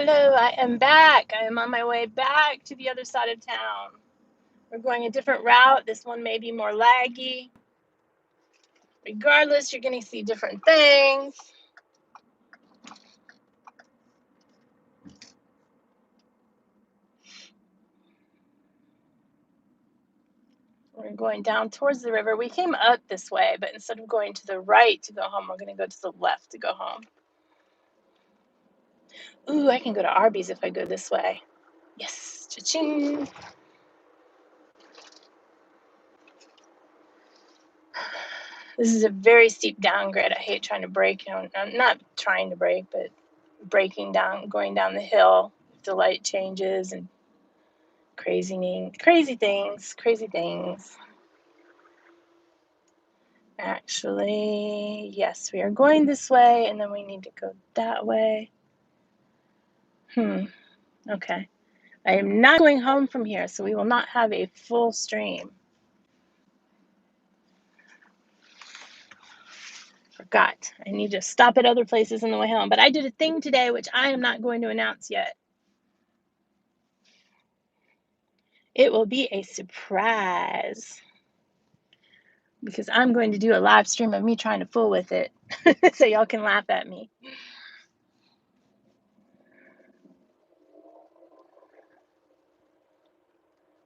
Hello, I am back. I am on my way back to the other side of town. We're going a different route. This one may be more laggy. Regardless, you're going to see different things. We're going down towards the river. We came up this way, but instead of going to the right to go home, we're going to go to the left to go home. Ooh, I can go to Arby's if I go this way. Yes, cha-ching. This is a very steep downgrade. I hate trying to brake. I'm not trying to brake, but breaking down, going down the hill. The light changes and crazy things. Actually, yes, we are going this way, and then we need to go that way. Okay. I am not going home from here, so we will not have a full stream. Forgot. I need to stop at other places on the way home, but I did a thing today, which I am not going to announce yet. It will be a surprise because I'm going to do a live stream of me trying to fool with it so y'all can laugh at me.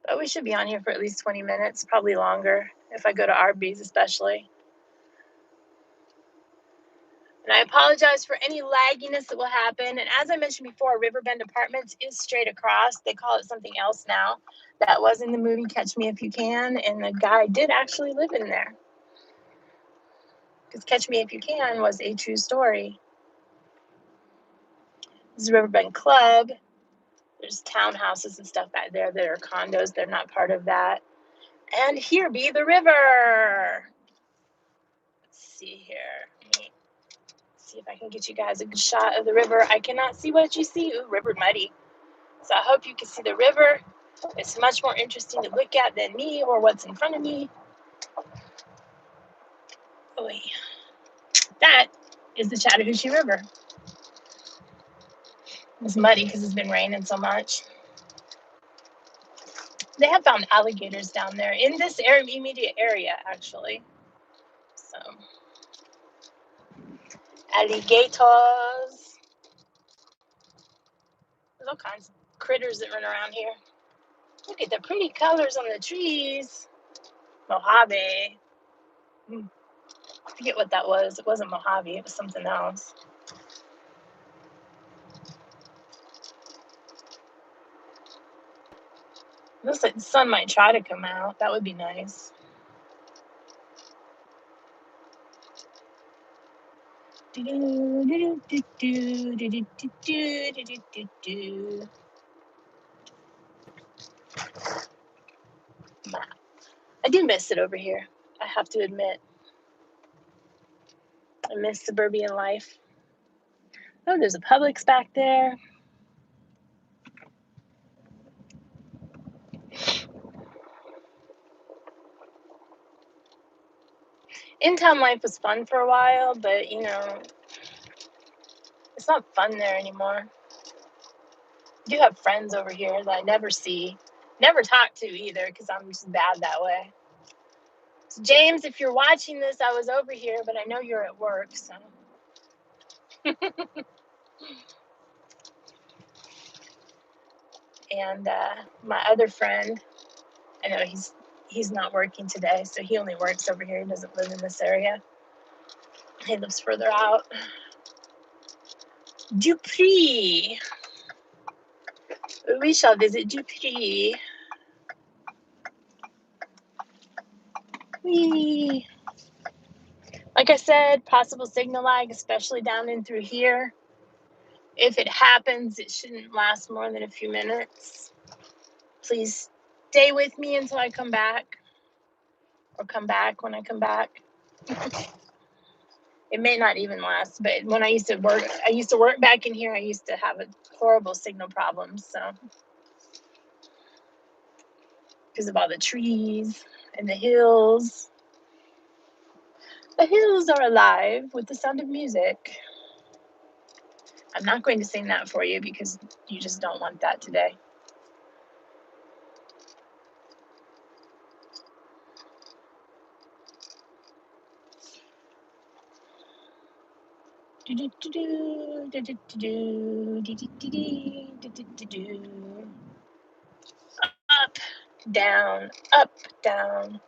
But we should be on here for at least 20 minutes, probably longer if I go to Arby's especially. And I apologize for any lagginess that will happen. And as I mentioned before, Riverbend Apartments is straight across. They call it something else now. That was in the movie Catch Me If You Can, and the guy did actually live in there. Because Catch Me If You Can was a true story. This is Riverbend Club. There's townhouses and stuff back there that are condos. They're not part of that. And here be the river. Let's see here. Let me see if I can get you guys a good shot of the river. I cannot see what you see. Ooh, river muddy. So I hope you can see the river. It's much more interesting to look at than me or what's in front of me. Oh, wait. That is the Chattahoochee River. It's muddy because it's been raining so much. They have found alligators down there in this immediate area, actually. So, alligators. There's all kinds of critters that run around here. Look at the pretty colors on the trees. Mojave. I forget what that was. It wasn't Mojave. It was something else. Looks like the sun might try to come out. That would be nice. I do miss it over here. I have to admit. I miss suburban life. Oh, there's a Publix back there. In-town life was fun for a while, but, you know, it's not fun there anymore. I do have friends over here that I never see, never talk to either, because I'm just bad that way. So James, if you're watching this, I was over here, but I know you're at work, so. And my other friend, I know he's not working today, so he only works over here. He doesn't live in this area. He lives further out. Dupree. We shall visit Dupree. Whee. Like I said, possible signal lag, especially down in through here. If it happens, it shouldn't last more than a few minutes. Please stay with me until I come back, or come back when I come back. It may not even last, but when I used to work back in here, I used to have a horrible signal problems, so. Because of all the trees and the hills. The hills are alive with the sound of music. I'm not going to sing that for you because you just don't want that today. Up, down, up, down.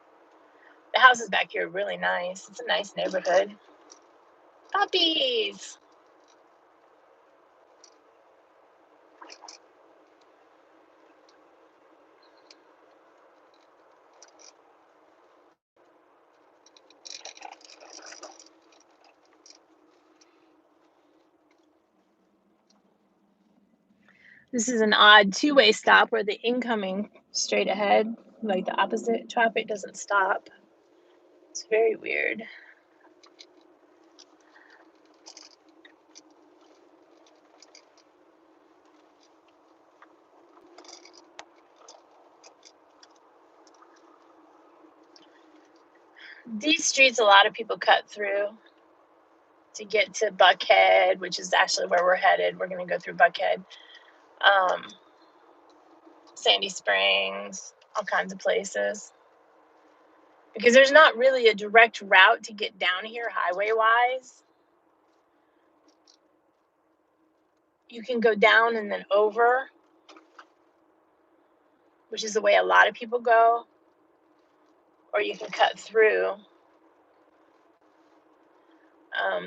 The houses back here are really nice. It's a nice neighborhood. Puppies. This is an odd two-way stop where the incoming straight ahead, like the opposite traffic, doesn't stop. It's very weird. These streets, a lot of people cut through to get to Buckhead, which is actually where we're headed. We're going to go through Buckhead, Sandy Springs, all kinds of places. Because there's not really a direct route to get down here highway-wise. You can go down and then over, which is the way a lot of people go, or you can cut through.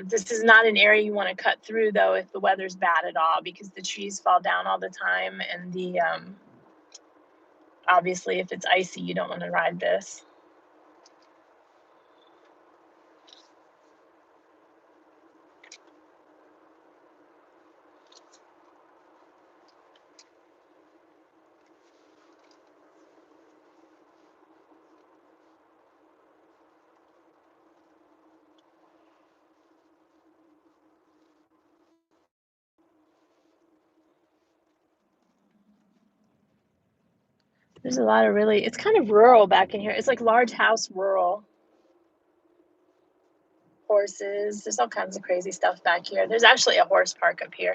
This is not an area you want to cut through, though, if the weather's bad at all, because the trees fall down all the time, and the obviously, if it's icy, you don't want to ride this. There's a lot of really, it's kind of rural back in here. It's like large house rural. Horses, there's all kinds of crazy stuff back here. There's actually a horse park up here.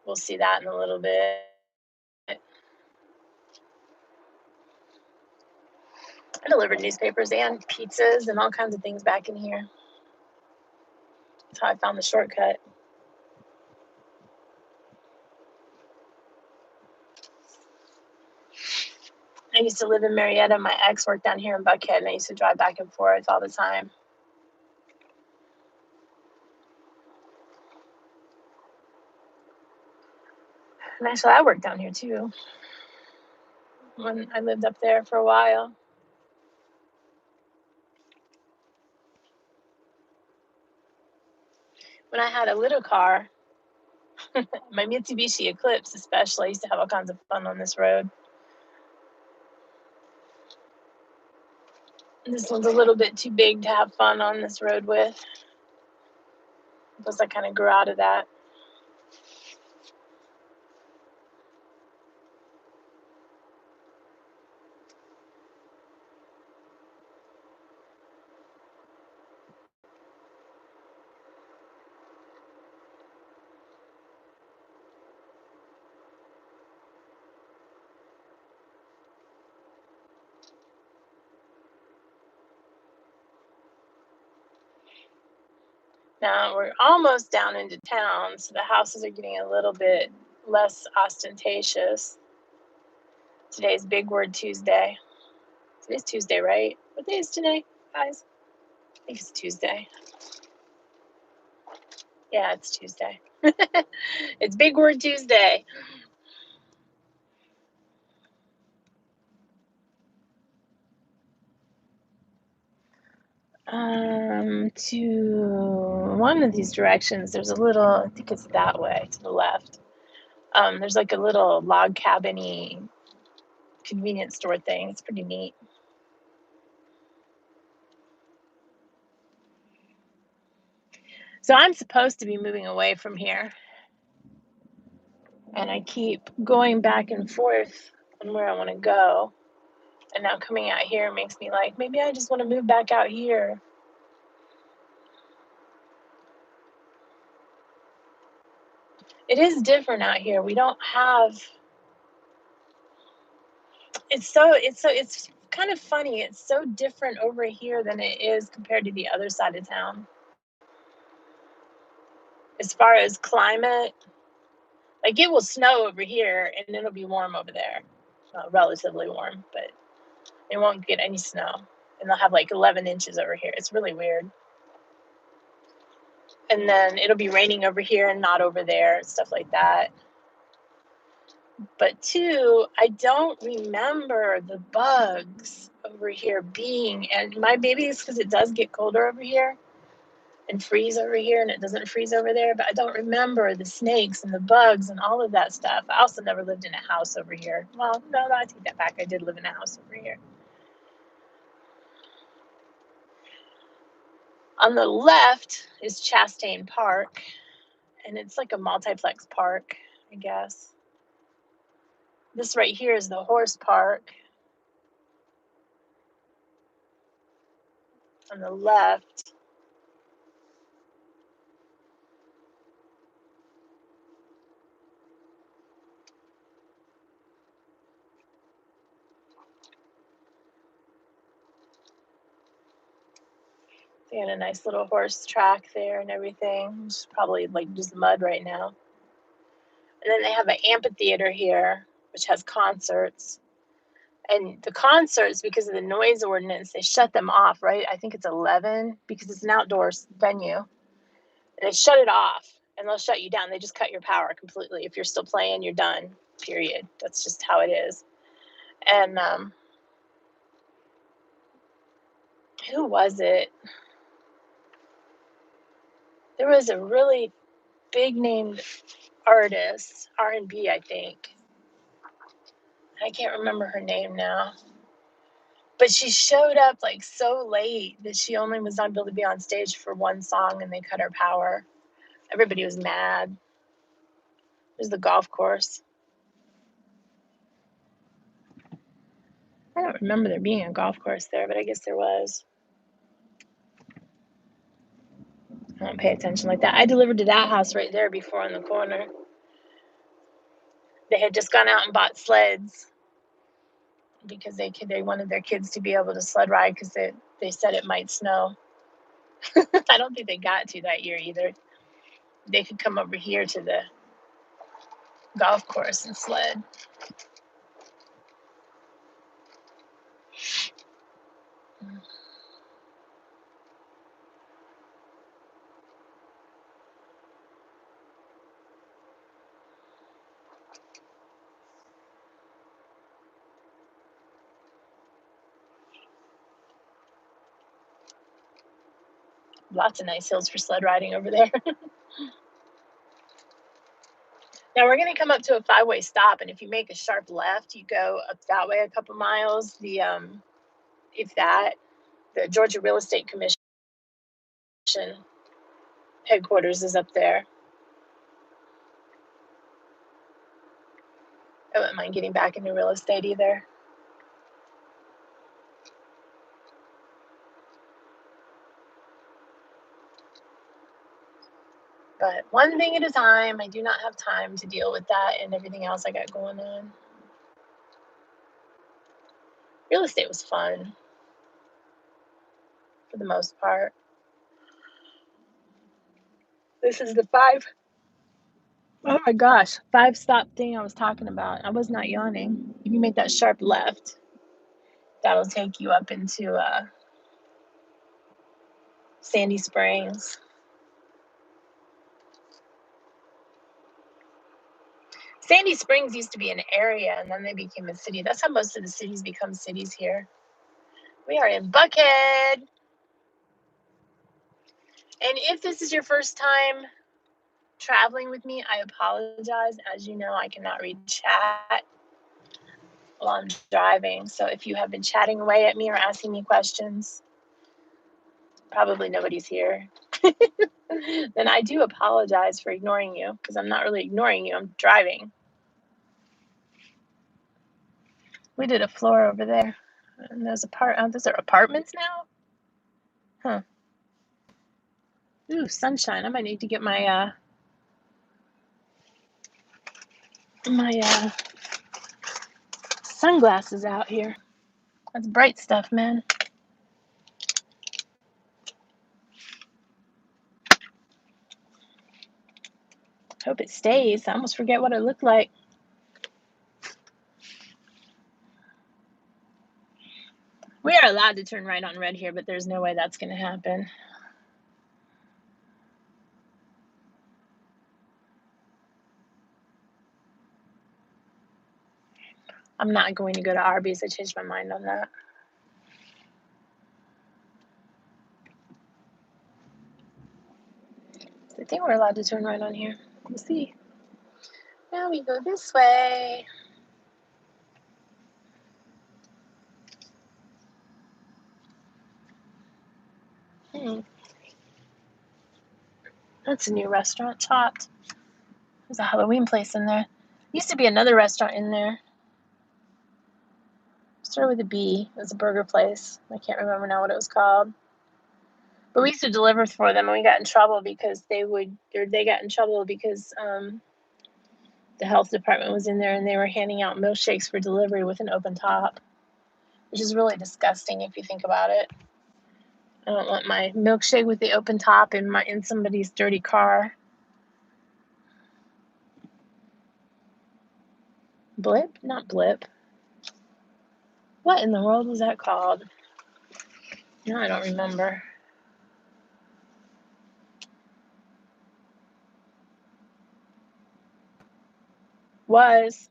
We'll see that in a little bit. I delivered newspapers and pizzas and all kinds of things back in here. That's how I found the shortcut. I used to live in Marietta. My ex worked down here in Buckhead, and I used to drive back and forth all the time. And actually, I worked down here too when I lived up there for a while. When I had a little car, my Mitsubishi Eclipse especially, I used to have all kinds of fun on this road. This one's a little bit too big to have fun on this road with. Plus, I kind of grew out of that. Now we're almost down into town, so the houses are getting a little bit less ostentatious. Today's Big Word Tuesday. Today's Tuesday, right? What day is today, guys? I think it's Tuesday. Yeah, it's Tuesday. It's Big Word Tuesday. To one of these directions, there's a little, I think it's that way to the left. There's like a little log cabin-y convenience store thing. It's pretty neat. So I'm supposed to be moving away from here. And I keep going back and forth on where I want to go. And now coming out here makes me like, maybe I just want to move back out here. It is different out here. We don't have, it's kind of funny. It's so different over here than it is compared to the other side of town. As far as climate, like it will snow over here and it'll be warm over there. Well, relatively warm, but it won't get any snow. And they'll have like 11 inches over here. It's really weird. And then it'll be raining over here and not over there, stuff like that. But two, I don't remember the bugs over here being, and my baby is because it does get colder over here and freeze over here and it doesn't freeze over there, but I don't remember the snakes and the bugs and all of that stuff. I also never lived in a house over here. Well, no, I take that back. I did live in a house over here. On the left is Chastain Park, and it's like a multiplex park, I guess. This right here is the horse park. On the left, they had a nice little horse track there and everything. It's probably like just mud right now. And then they have an amphitheater here, which has concerts. And the concerts, because of the noise ordinance, they shut them off, right? I think it's 11 because it's an outdoor venue. And they shut it off and they'll shut you down. They just cut your power completely. If you're still playing, you're done, period. That's just how it is. And who was it? There was a really big named artist, R&B, I think. I can't remember her name now. But she showed up like so late that she only was able to be on stage for one song and they cut her power. Everybody was mad. There's the golf course. I don't remember there being a golf course there, but I guess there was. I don't pay attention like that. I delivered to that house right there before on the corner. They had just gone out and bought sleds because they wanted their kids to be able to sled ride because they said it might snow. I don't think they got to that year either. They could come over here to the golf course and sled. Lots of nice hills for sled riding over there. Now we're going to come up to a 5-way stop, and if you make a sharp left, you go up that way a couple miles. The Georgia Real Estate Commission headquarters is up there. I wouldn't mind getting back into real estate either. But one thing at a time. I do not have time to deal with that and everything else I got going on. Real estate was fun for the most part. This is the 5-stop thing I was talking about. I was not yawning. If you make that sharp left, that'll take you up into Sandy Springs. Sandy Springs used to be an area and then they became a city. That's how most of the cities become cities here. We are in Buckhead. And if this is your first time traveling with me, I apologize. As you know, I cannot read chat while I'm driving. So if you have been chatting away at me or asking me questions, probably nobody's here. Then I do apologize for ignoring you because I'm not really ignoring you. I'm driving. We did a floor over there. And those are apartments now? Huh. Ooh, sunshine. I might need to get my my sunglasses out here. That's bright stuff, man. Hope it stays. I almost forget what it looked like. We are allowed to turn right on red here, but there's no way that's going to happen. I'm not going to go to Arby's. I changed my mind on that. I think we're allowed to turn right on here. We'll see. Now we go this way. That's a new restaurant, Chopped. There's a Halloween place in there. Used to be another restaurant in there. Started with a B. It was a burger place. I can't remember now what it was called. But we used to deliver for them, and we got in trouble because they got in trouble because the health department was in there and they were handing out milkshakes for delivery with an open top, which is really disgusting if you think about it. I don't want my milkshake with the open top in somebody's dirty car. Blip? Not Blip. What in the world was that called? No, I don't remember. Was.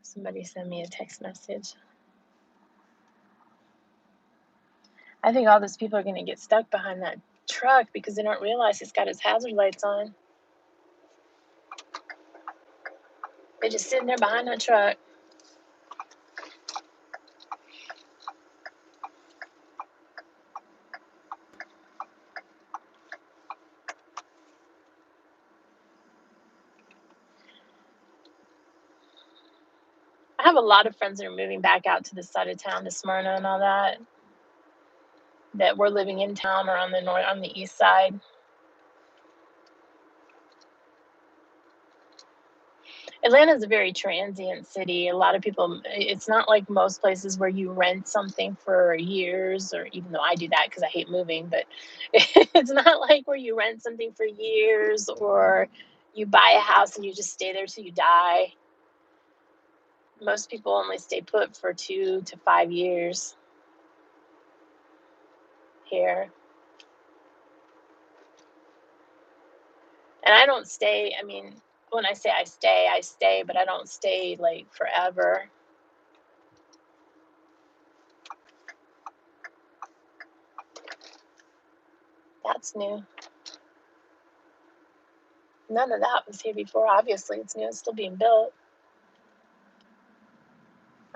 Somebody sent me a text message. I think all those people are going to get stuck behind that truck because they don't realize he's got his hazard lights on. They're just sitting there behind that truck. I have a lot of friends that are moving back out to this side of town, to Smyrna and all that. That were living in town or on the east side. Atlanta's a very transient city. A lot of people, it's not like most places where you rent something for years, or even though I do that because I hate moving, but it's not like where you rent something for years or you buy a house and you just stay there till you die. Most people only stay put for 2 to 5 years here. And I don't stay, I mean, when I say I stay, but I don't stay like forever. That's new. None of that was here before. Obviously, it's new. It's still being built.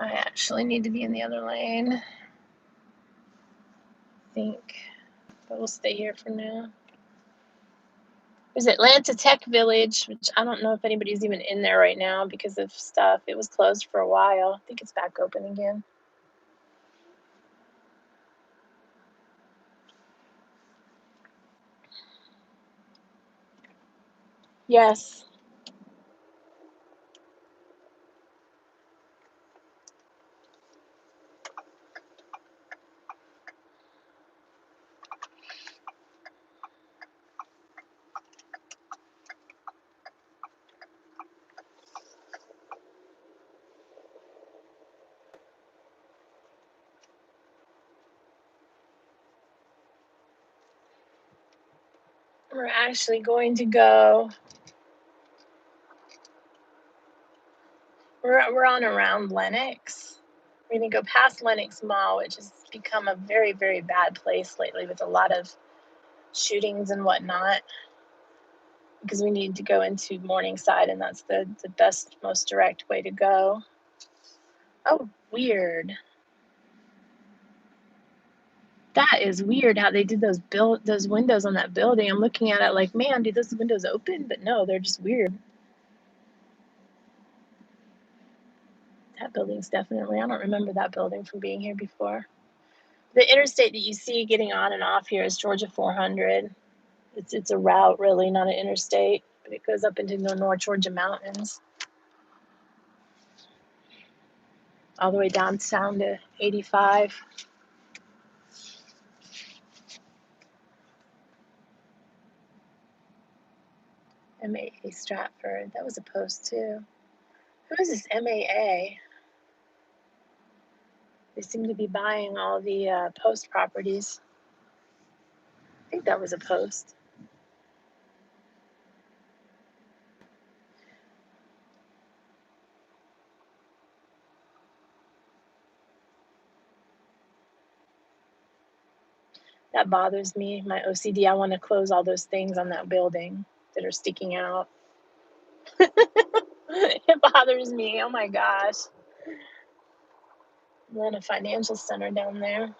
I actually need to be in the other lane, I think. But we'll stay here for now. There's Atlanta Tech Village, which I don't know if anybody's even in there right now because of stuff. It was closed for a while. I think it's back open again. Yes. We're actually going to go. We're on around Lenox. We're going to go past Lenox Mall, which has become a very, very bad place lately with a lot of shootings and whatnot. Because we need to go into Morningside, and that's the best, most direct way to go. Oh, weird. That is weird how they did those windows on that building. I'm looking at it like, man, did those windows open? But no, they're just weird. That building's definitely, I don't remember that building from being here before. The interstate that you see getting on and off here is Georgia 400. It's a route, really, not an interstate, but it goes up into the North Georgia mountains, all the way downtown to 85. MAA Stratford. That was a post too. Who is this MAA? They seem to be buying all the post properties. I think that was a post. That bothers me. My OCD, I want to close all those things on that building that are sticking out. It bothers me. Oh my gosh. Atlanta Financial Center down there.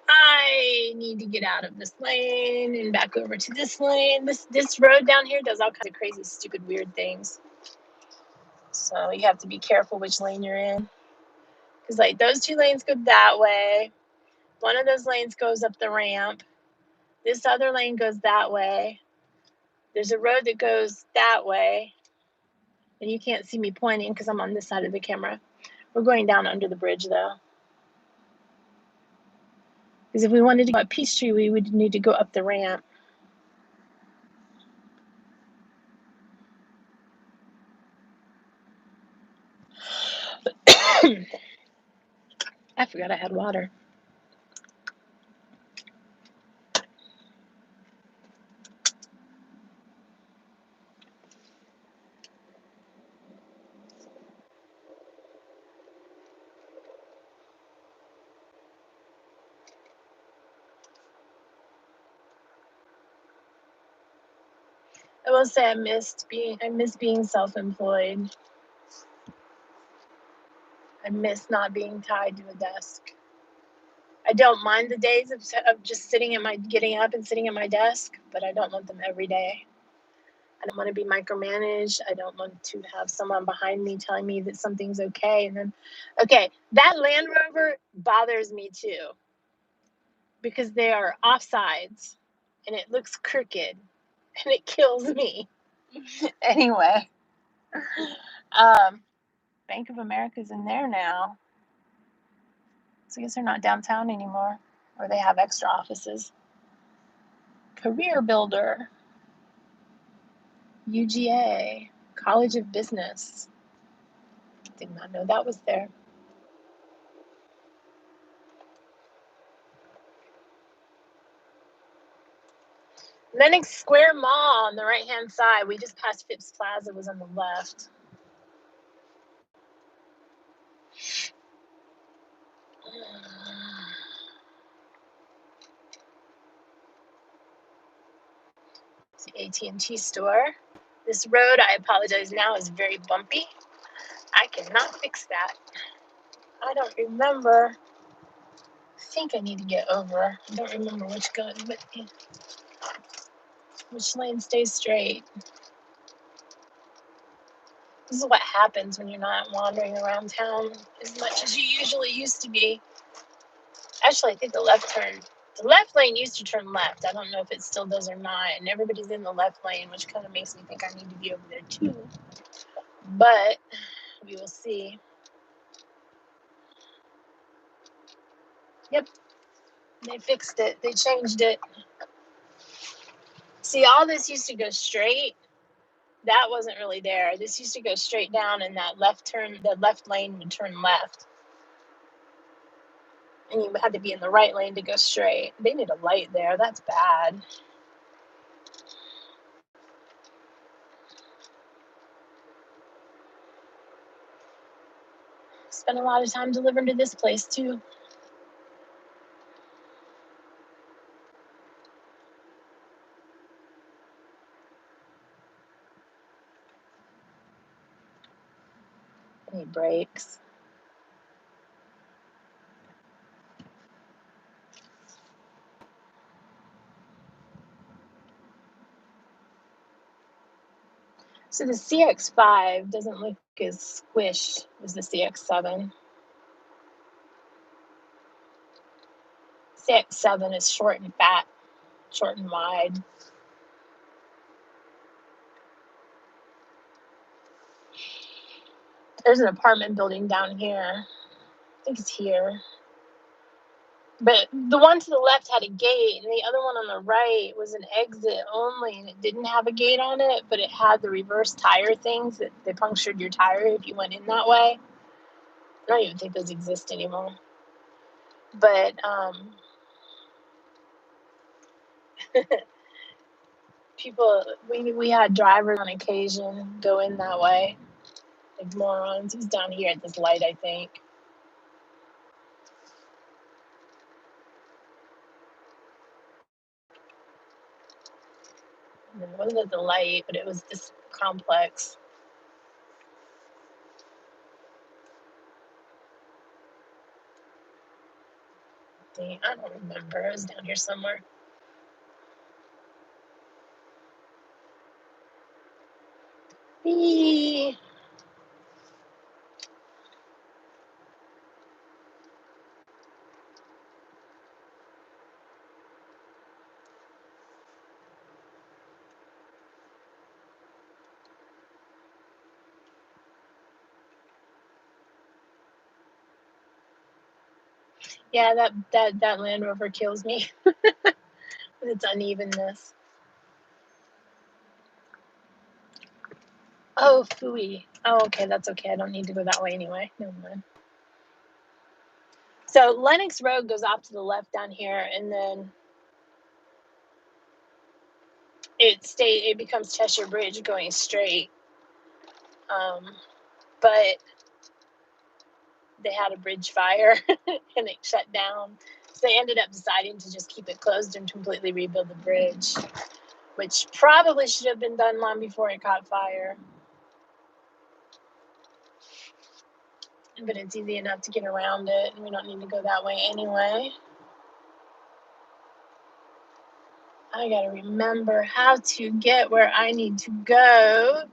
I need to get out of this lane and back over to this lane. This road down here does all kinds of crazy, stupid, weird things. So you have to be careful which lane you're in. Because like those two lanes go that way. One of those lanes goes up the ramp. This other lane goes that way. There's a road that goes that way. And you can't see me pointing because I'm on this side of the camera. We're going down under the bridge though. Because if we wanted to go up Peachtree, we would need to go up the ramp. I forgot I had water. I will say I miss being self-employed. I miss not being tied to a desk. I don't mind the days of just getting up and sitting at my desk, but I don't want them every day. I don't want to be micromanaged. I don't want to have someone behind me telling me that something's okay. And then, okay, that Land Rover bothers me too because they are offsides and it looks crooked and it kills me. Anyway, Bank of America's in there now. So I guess they're not downtown anymore, or they have extra offices. Career Builder, UGA, College of Business. Did not know that was there. Lenox Square Mall on the right-hand side. We just passed Phipps Plaza, was on the left. It's the AT&T store. This road, I apologize now, is very bumpy. I cannot fix that. I don't remember. I think I need to get over. I don't remember which lane stays straight. This is what happens when you're not wandering around town as much as you usually used to be. Actually, I think the left lane used to turn left. I don't know if it still does or not. And everybody's in the left lane, which kind of makes me think I need to be over there too. But we will see. Yep, they fixed it. They changed it. See, all this used to go straight. That wasn't really there. This used to go straight down, and the left lane would turn left. And you had to be in the right lane to go straight. They need a light there. That's bad. Spent a lot of time delivering to this place too. Any breaks? So the CX-5 doesn't look as squished as the CX-7. CX-7 is short and fat, short and wide. There's an apartment building down here. I think it's here. But the one to the left had a gate, and the other one on the right was an exit only, and it didn't have a gate on it, but it had the reverse tire things that they punctured your tire if you went in that way. I don't even think those exist anymore. But people, we had drivers on occasion go in that way, like morons. It was down here at this light, I think. And it wasn't at the light, but it was this complex. Dang, I don't remember. It was down here somewhere. Eee. Yeah, that Land Rover kills me with its unevenness. Oh, phooey. Oh, okay, that's okay. I don't need to go that way anyway. Never mind. So Lenox Road goes off to the left down here, and then it becomes Cheshire Bridge going straight. But they had a bridge fire and it shut down. So they ended up deciding to just keep it closed and completely rebuild the bridge, which probably should have been done long before it caught fire. But it's easy enough to get around it, and we don't need to go that way anyway. I gotta remember how to get where I need to go.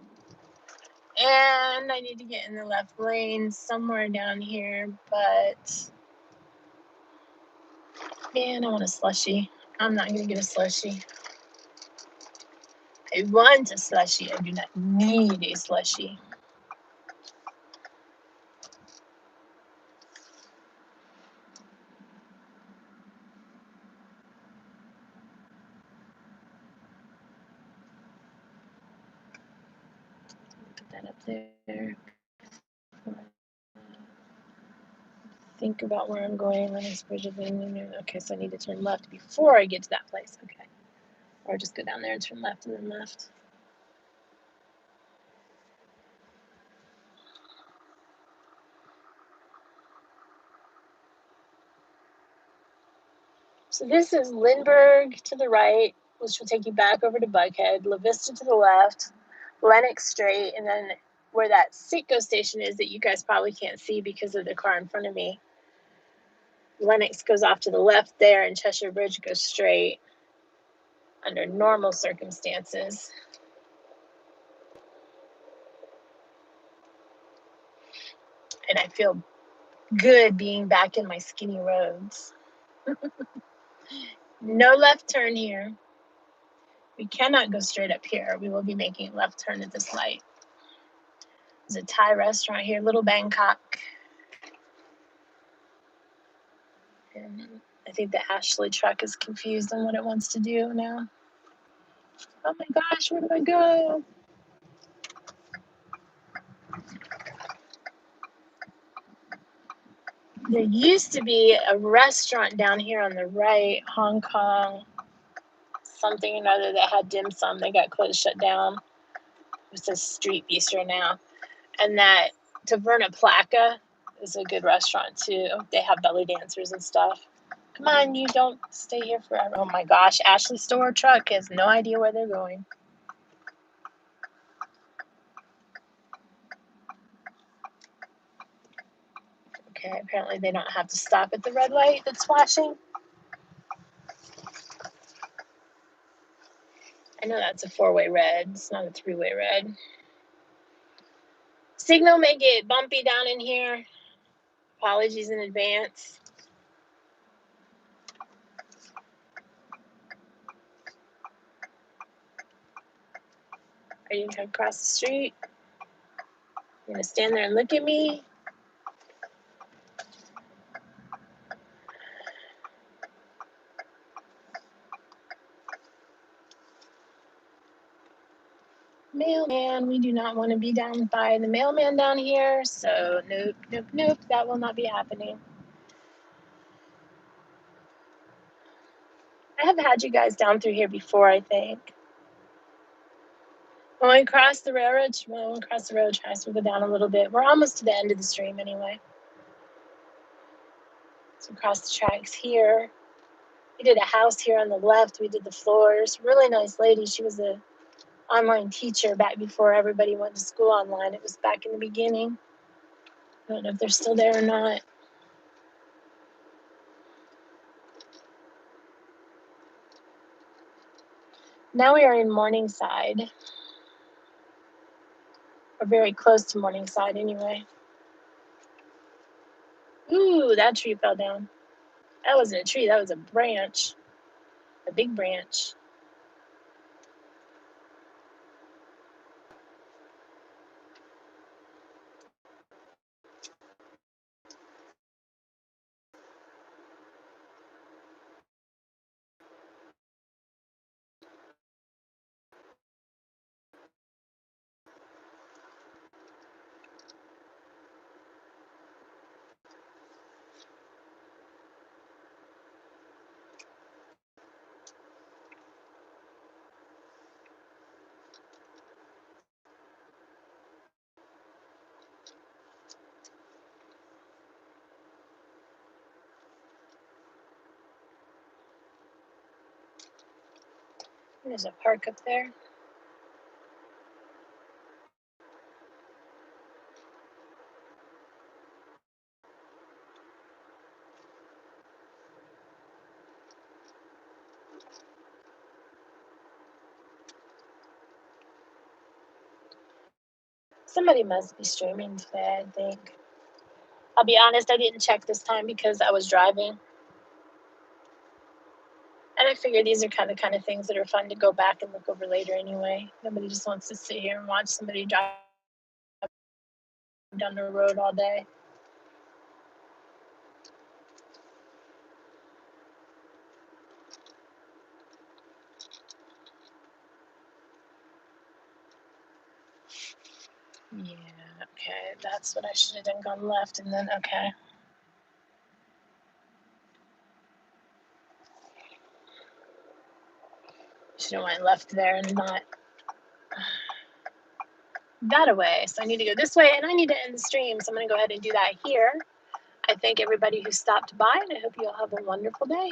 And I need to get in the left lane somewhere down here, but man, I want a slushie. I'm not gonna get a slushie. I want a slushie. I do not need a slushie. Put that up there. Think about where I'm going. Okay, so I need to turn left before I get to that place. Okay. Or just go down there and turn left and then left. So this is Lindbergh to the right, which will take you back over to Buckhead, La Vista to the left, Lenox straight, and then where that Citgo station is that you guys probably can't see because of the car in front of me. Lenox goes off to the left there, and Cheshire Bridge goes straight under normal circumstances. And I feel good being back in my skinny roads. No left turn here. We cannot go straight up here. We will be making a left turn at this light. There's a Thai restaurant here, Little Bangkok. And I think the Ashley truck is confused on what it wants to do now. Oh my gosh, where do I go? There used to be a restaurant down here on the right, Hong Kong, something or another that had dim sum. They got closed, shut down. It says Street Bistro now. And that Taverna Placa is a good restaurant too. They have belly dancers and stuff. Come on, you don't stay here forever. Oh my gosh, Ashley store truck has no idea where they're going. Okay, apparently they don't have to stop at the red light that's flashing. I know that's a 4-way red. It's not a 3-way red. Signal may get bumpy down in here. Apologies in advance. Are you gonna cross the street? You're gonna stand there and look at me? Mailman, we do not want to be down by the mailman down here, so nope, nope, nope, that will not be happening. I have had you guys down through here before, I think. When we cross the railroad, tracks, we'll go down a little bit. We're almost to the end of the stream anyway. So across the tracks here. We did a house here on the left. We did the floors. Really nice lady. She was a online teacher back before everybody went to school online. It was back in the beginning. I don't know if they're still there or not. Now we are in Morningside. We're very close to Morningside anyway. Ooh, that tree fell down. That wasn't a tree, that was a branch. A big branch. There's a park up there. Somebody must be streaming today, I think. I'll be honest, I didn't check this time because I was driving. And I figure these are kind of things that are fun to go back and look over later anyway. Nobody just wants to sit here and watch somebody drive down the road all day. Yeah, okay, that's what I should have done, gone left and then, okay. Should have went left there and not that away. So I need to go this way and I need to end the stream. So I'm gonna go ahead and do that here. I thank everybody who stopped by and I hope you all have a wonderful day.